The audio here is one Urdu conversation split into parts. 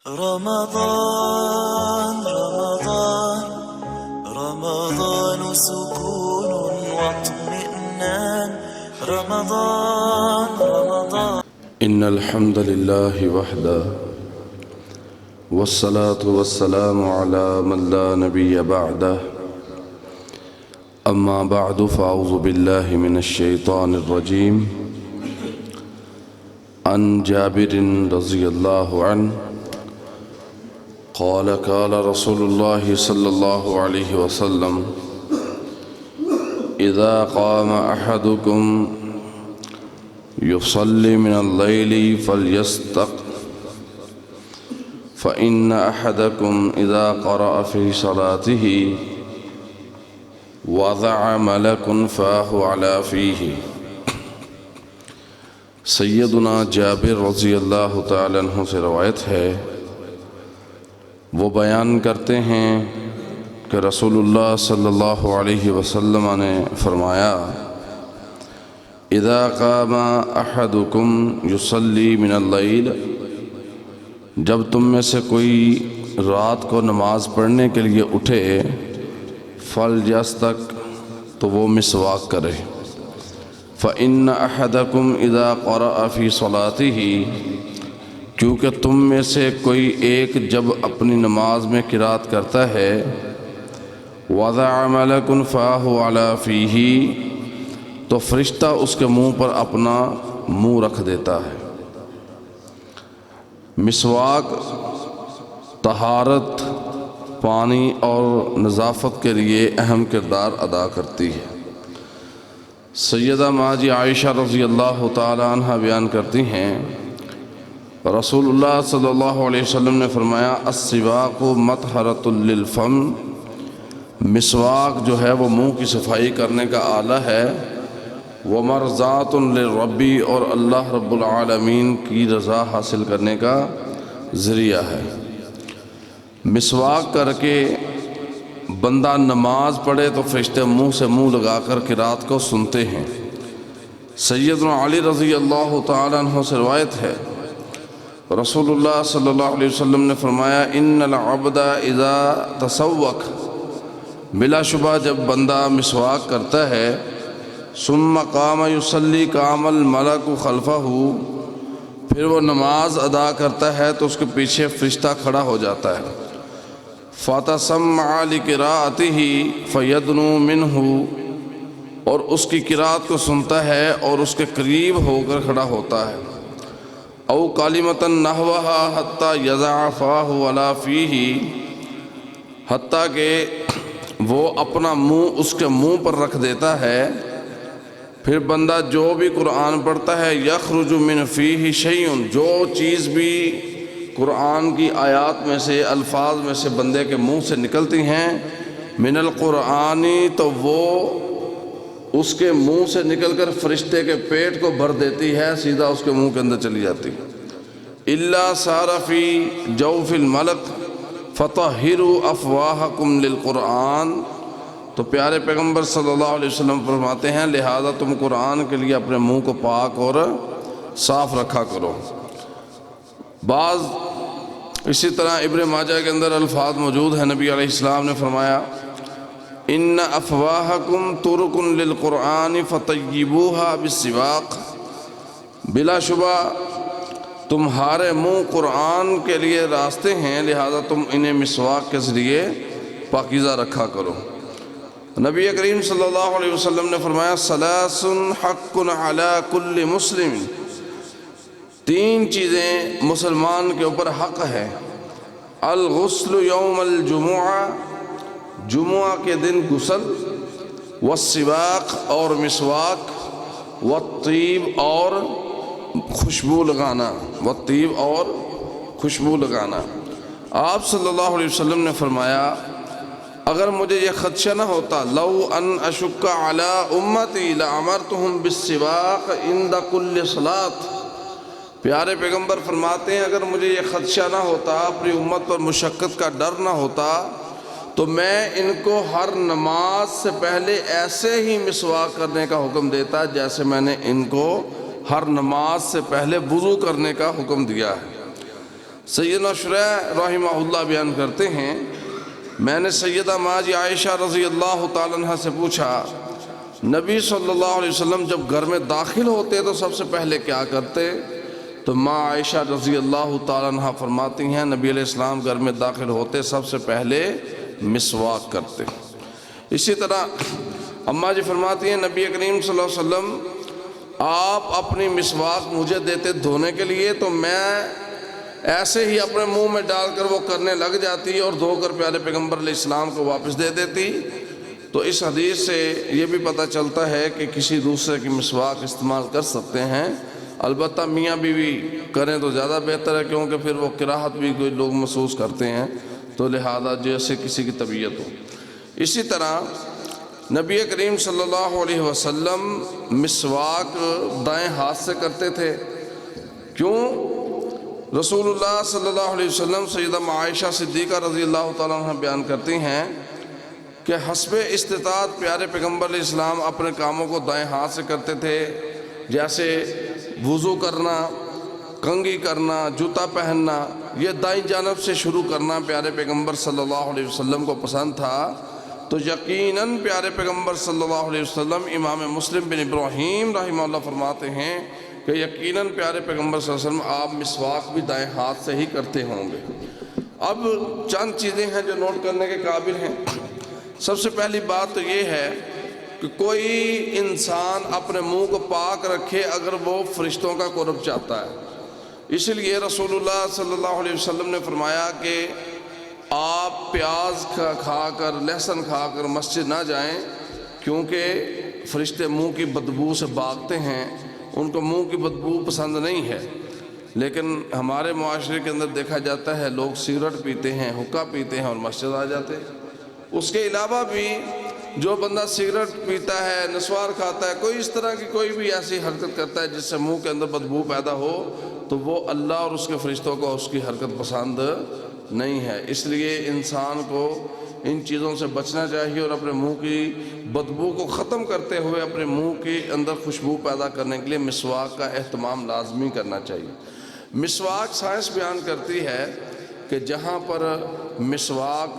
رمضان رمضان رمضان سكون واطمئنان رمضان إن الحمد لله وحده والصلاة والسلام على من لا نبي بعده أما بعد فأعوذ بالله من الشيطان الرجيم عن جابر رضي الله عنه قال رسول الله صلى الله عليه وسلم إذا قام أحدكم يصلي من الليل فليستق فإن أحدكم إذا قرأ في صلاته وضع ملك فاه على فيه. سیدنا جابر رضی اللہ تعالیٰ عنہ سے روایت ہے، وہ بیان کرتے ہیں کہ رسول اللہ صلی اللہ علیہ وسلم نے فرمایا، اذا قام احدکم یصلی من اللیل، جب تم میں سے کوئی رات کو نماز پڑھنے کے لیے اٹھے، فلیستق، تو وہ مسواک کرے، فإن أحدكم إذا قرأ في صلاته، کیونکہ تم میں سے کوئی ایک جب اپنی نماز میں قرات کرتا ہے، وضع ملک فاه على فيه، تو فرشتہ اس کے منہ پر اپنا منہ رکھ دیتا ہے۔ مسواک طہارت، پانی اور نظافت کے لیے اہم کردار ادا کرتی ہے۔ سیدہ ماجی عائشہ رضی اللہ تعالی عنہ بیان کرتی ہیں، رسول اللہ صلی اللہ علیہ وسلم نے فرمایا، السواک مطہرۃ للفم، مسواک جو ہے وہ منہ کی صفائی کرنے کا آلہ ہے، ومرضات للربی، اور اللہ رب العالمین کی رضا حاصل کرنے کا ذریعہ ہے۔ مسواک کر کے بندہ نماز پڑھے تو فرشتے منہ سے منہ لگا کر قرات کو سنتے ہیں۔ سیدنا علی رضی اللہ تعالیٰ عنہ سے روایت ہے، رسول اللہ صلی اللہ علیہ وسلم نے فرمایا، ان العبد اذا تسوک، بلا شبہ جب بندہ مسواک کرتا ہے، ثم قام یصلی قام الملک خلفہ، پھر وہ نماز ادا کرتا ہے تو اس کے پیچھے فرشتہ کھڑا ہو جاتا ہے، فَتَسَمَّعَ لِقِرَاءَتِهِ فَيَدْنُو مِنْهُ، اور اس کی قرات کو سنتا ہے اور اس کے قریب ہو کر کھڑا ہوتا ہے، او کلمۃ نحوها حتى يضع فاه على فيه، حتیٰ کہ وہ اپنا منہ اس کے منہ پر رکھ دیتا ہے۔ پھر بندہ جو بھی قرآن پڑھتا ہے، یخرج من فیہ شیء، جو چیز بھی قرآن کی آیات میں سے، الفاظ میں سے بندے کے منہ سے نکلتی ہیں، من القرآنی، تو وہ اس کے منہ سے نکل کر فرشتے کے پیٹ کو بھر دیتی ہے، سیدھا اس کے منہ کے اندر چلی جاتی۔ الا صار فی جوف الملک فطہروا افواہکم للقرآن، تو پیارے پیغمبر صلی اللہ علیہ وسلم فرماتے ہیں، لہذا تم قرآن کے لیے اپنے منہ کو پاک اور صاف رکھا کرو۔ بعض اسی طرح ابن ماجہ کے اندر الفاظ موجود ہیں، نبی علیہ السلام نے فرمایا، ان افواہکم ترک للقرآن فطیبوها بالسواک، بلا شبہ تمہارے منہ قرآن کے لیے راستے ہیں، لہذا تم انہیں مسواک کے ذریعے پاکیزہ رکھا کرو۔ نبی کریم صلی اللہ علیہ وسلم نے فرمایا، ثلاث حق علی کل مسلم، تین چیزیں مسلمان کے اوپر حق ہے، الغسل یوم الجمعہ، جمعہ کے دن غسل، والسواک، اور مسواک، والطیب، اور خوشبو لگانا، والطیب، اور خوشبو لگانا۔ آپ صلی اللہ علیہ وسلم نے فرمایا، اگر مجھے یہ خدشہ نہ ہوتا، لو ان اشک علی امتی لامرتہم بالسواک عند کل صلاۃ، پیارے پیغمبر فرماتے ہیں، اگر مجھے یہ خدشہ نہ ہوتا، اپنی امت پر مشقت کا ڈر نہ ہوتا، تو میں ان کو ہر نماز سے پہلے ایسے ہی مسواک کرنے کا حکم دیتا جیسے میں نے ان کو ہر نماز سے پہلے وضو کرنے کا حکم دیا ہے۔ سیدنا شریح رحمہ اللہ بیان کرتے ہیں میں نے سیدہ ماجی عائشہ رضی اللہ تعالیٰ عنہ سے پوچھا نبی صلی اللہ علیہ وسلم جب گھر میں داخل ہوتے تو سب سے پہلے کیا کرتے؟ تو ماں عائشہ رضی اللہ تعالیٰ عنہ فرماتی ہیں نبی علیہ السلام گھر میں داخل ہوتے سب سے پہلے مسواک کرتے۔ اسی طرح اماں جی فرماتی ہیں نبی کریم صلی اللہ علیہ وسلم آپ اپنی مسواک مجھے دیتے دھونے کے لیے تو میں ایسے ہی اپنے منہ میں ڈال کر وہ کرنے لگ جاتی اور دھو کر پیارے پیغمبر علیہ السلام کو واپس دے دیتی۔ تو اس حدیث سے یہ بھی پتہ چلتا ہے کہ کسی دوسرے کی مسواک استعمال کر سکتے ہیں، البتہ میاں بیوی کریں تو زیادہ بہتر ہے کیونکہ پھر وہ کراہت بھی کوئی لوگ محسوس کرتے ہیں، تو لہذا جیسے کسی کی طبیعت ہو۔ اسی طرح نبی کریم صلی اللہ علیہ وسلم مسواک دائیں ہاتھ سے کرتے تھے۔ کیوں؟ رسول اللہ صلی اللہ علیہ وسلم سیدہ عائشہ صدیقہ رضی اللہ تعالیٰ عنہ بیان کرتی ہیں کہ حسب استطاعت پیارے پیغمبر علیہ السلام اپنے کاموں کو دائیں ہاتھ سے کرتے تھے، جیسے وضو کرنا، کنگھی کرنا، جوتا پہننا، یہ دائیں جانب سے شروع کرنا پیارے پیغمبر صلی اللہ علیہ وسلم کو پسند تھا۔ تو یقیناً پیارے پیغمبر صلی اللہ علیہ وسلم امام مسلم بن ابراہیم رحمہ اللہ فرماتے ہیں کہ یقیناً پیارے پیغمبر صلی اللہ علیہ وسلم آپ مسواک بھی دائیں ہاتھ سے ہی کرتے ہوں گے۔ اب چند چیزیں ہیں جو نوٹ کرنے کے قابل ہیں۔ سب سے پہلی بات تو یہ ہے کہ کوئی انسان اپنے منہ کو پاک رکھے اگر وہ فرشتوں کا قرب چاہتا ہے۔ اس لیے رسول اللہ صلی اللہ علیہ وسلم نے فرمایا کہ آپ پیاز کھا کر لہسن کھا کر مسجد نہ جائیں، کیونکہ فرشتے منہ کی بدبو سے بھاگتے ہیں، ان کو منہ کی بدبو پسند نہیں ہے۔ لیکن ہمارے معاشرے کے اندر دیکھا جاتا ہے لوگ سگریٹ پیتے ہیں، حقہ پیتے ہیں اور مسجد آ جاتے ہیں۔ اس کے علاوہ بھی جو بندہ سگریٹ پیتا ہے، نسوار کھاتا ہے، کوئی اس طرح کی کوئی بھی ایسی حرکت کرتا ہے جس سے منہ کے اندر بدبو پیدا ہو، تو وہ اللہ اور اس کے فرشتوں کو اس کی حرکت پسند نہیں ہے۔ اس لیے انسان کو ان چیزوں سے بچنا چاہیے اور اپنے منہ کی بدبو کو ختم کرتے ہوئے اپنے منہ کے اندر خوشبو پیدا کرنے کے لیے مسواک کا اہتمام لازمی کرنا چاہیے۔ مسواک سائنس بیان کرتی ہے کہ جہاں پر مسواک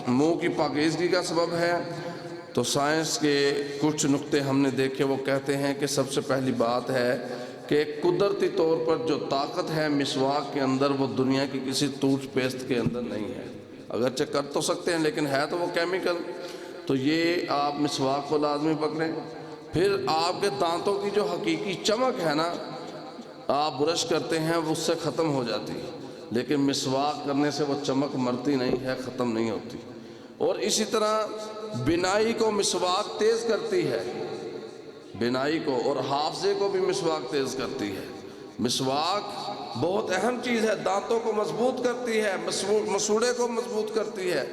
منہ کی پاکیزگی کا سبب ہے تو سائنس کے کچھ نقطے ہم نے دیکھے، وہ کہتے ہیں کہ سب سے پہلی بات ہے کہ قدرتی طور پر جو طاقت ہے مسواک کے اندر وہ دنیا کی کسی ٹوتھ پیسٹ کے اندر نہیں ہے۔ اگرچہ کر تو سکتے ہیں لیکن ہے تو وہ کیمیکل، تو یہ آپ مسواک کو لازمی پکڑیں۔ پھر آپ کے دانتوں کی جو حقیقی چمک ہے نا، آپ برش کرتے ہیں وہ اس سے ختم ہو جاتی ہے، لیکن مسواک کرنے سے وہ چمک مرتی نہیں ہے، ختم نہیں ہوتی۔ اور اسی طرح بینائی کو مسواک تیز کرتی ہے، بینائی کو، اور حافظے کو بھی مسواک تیز کرتی ہے۔ مسواک بہت اہم چیز ہے، دانتوں کو مضبوط کرتی ہے، مسوڑے کو مضبوط کرتی ہے۔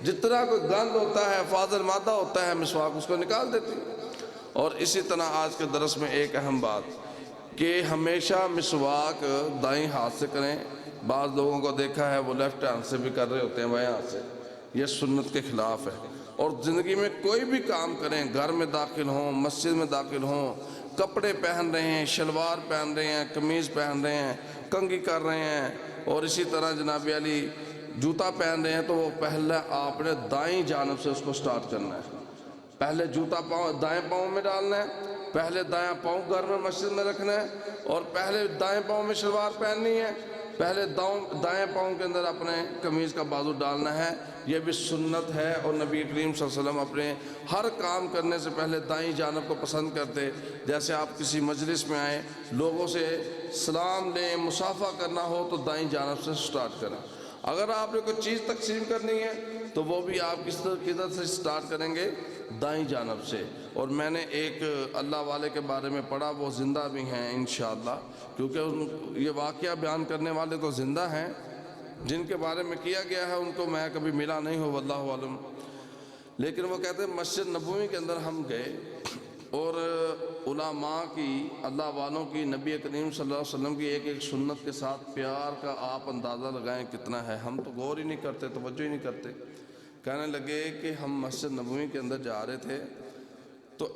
جتنا کوئی گند ہوتا ہے، فاضل مادہ ہوتا ہے، مسواک اس کو نکال دیتی ہے۔ اور اسی طرح آج کے درس میں ایک اہم بات کہ ہمیشہ مسواک دائیں ہاتھ سے کریں۔ بعض لوگوں کو دیکھا ہے وہ لیفٹ ہینڈ سے بھی کر رہے ہوتے ہیں، بائیں ہاتھ سے، یہ سنت کے خلاف ہے۔ اور زندگی میں کوئی بھی کام کریں، گھر میں داخل ہوں، مسجد میں داخل ہوں، کپڑے پہن رہے ہیں، شلوار پہن رہے ہیں، قمیض پہن رہے ہیں، کنگھی کر رہے ہیں، اور اسی طرح جناب علی جوتا پہن رہے ہیں، تو وہ پہلے آپ نے دائیں جانب سے اس کو سٹارٹ کرنا ہے۔ پہلے جوتا دائیں پاؤں میں ڈالنا ہے، پہلے دائیں پاؤں گھر میں مسجد میں رکھنا ہے، اور پہلے دائیں پاؤں میں شلوار پہننی ہے، پہلے دائیں پاؤں کے اندر اپنے قمیض کا بازو ڈالنا ہے۔ یہ بھی سنت ہے، اور نبی کریم صلی اللہ علیہ وسلم اپنے ہر کام کرنے سے پہلے دائیں جانب کو پسند کرتے۔ جیسے آپ کسی مجلس میں آئیں، لوگوں سے سلام لیں، مصافحہ کرنا ہو تو دائیں جانب سے سٹارٹ کریں۔ اگر آپ نے کوئی چیز تقسیم کرنی ہے تو وہ بھی آپ کدھر سے سٹارٹ کریں گے؟ دائیں جانب سے۔ اور میں نے ایک اللہ والے کے بارے میں پڑھا، وہ زندہ بھی ہیں انشاءاللہ، کیونکہ یہ واقعہ بیان کرنے والے تو زندہ ہیں، جن کے بارے میں کیا گیا ہے ان کو میں کبھی ملا نہیں ہوں واللہ عالم، لیکن وہ کہتے ہیں مسجد نبوی کے اندر ہم گئے اور علماء کی، اللہ والوں کی، نبی کریم صلی اللہ علیہ وسلم کی ایک ایک سنت کے ساتھ پیار کا آپ اندازہ لگائیں کتنا ہے۔ ہم تو غور ہی نہیں کرتے، توجہ ہی نہیں کرتے۔ کہنے لگے کہ ہم مسجد نبوی کے اندر جا رہے تھے تو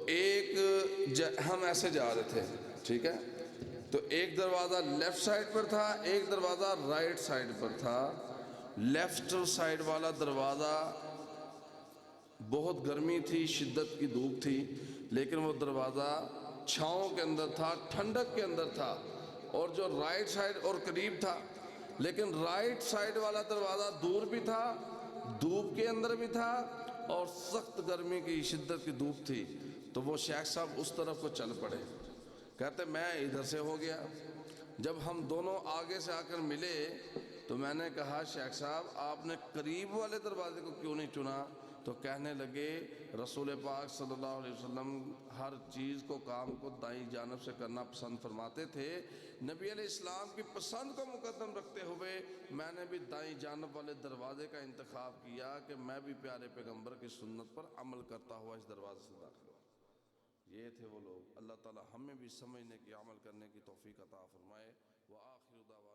ہم ایسے جا رہے تھے، ٹھیک ہے، تو ایک دروازہ لیفٹ سائڈ پر تھا، ایک دروازہ رائٹ سائڈ پر تھا۔ لیفٹ سائڈ والا دروازہ بہت گرمی تھی، شدت کی دھوپ تھی، لیکن وہ دروازہ چھاؤں کے اندر تھا، ٹھنڈک کے اندر تھا۔ اور جو رائٹ سائڈ اور قریب تھا، لیکن رائٹ سائڈ والا دروازہ دور بھی تھا، دھوپ کے اندر بھی تھا، اور سخت گرمی کی شدت کی دھوپ تھی۔ تو وہ شیخ صاحب اس طرف کو چل پڑے، کہتے میں ادھر سے ہو گیا۔ جب ہم دونوں آگے سے آ کر ملے تو میں نے کہا شیخ صاحب آپ نے قریب والے دروازے کو کیوں نہیں چنا؟ تو کہنے لگے رسول پاک صلی اللہ علیہ وسلم ہر چیز کو، کام کو دائیں جانب سے کرنا پسند فرماتے تھے۔ نبی علیہ السلام کی پسند کو مقدم رکھتے ہوئے میں نے بھی دائیں جانب والے دروازے کا انتخاب کیا کہ میں بھی پیارے پیغمبر کی سنت پر عمل کرتا ہوا اس دروازے سے داخل ہوں۔ یہ تھے وہ لوگ۔ اللہ تعالی ہمیں بھی سمجھنے کی، عمل کرنے کی توفیق عطا فرمائے۔ وآخر دعوانا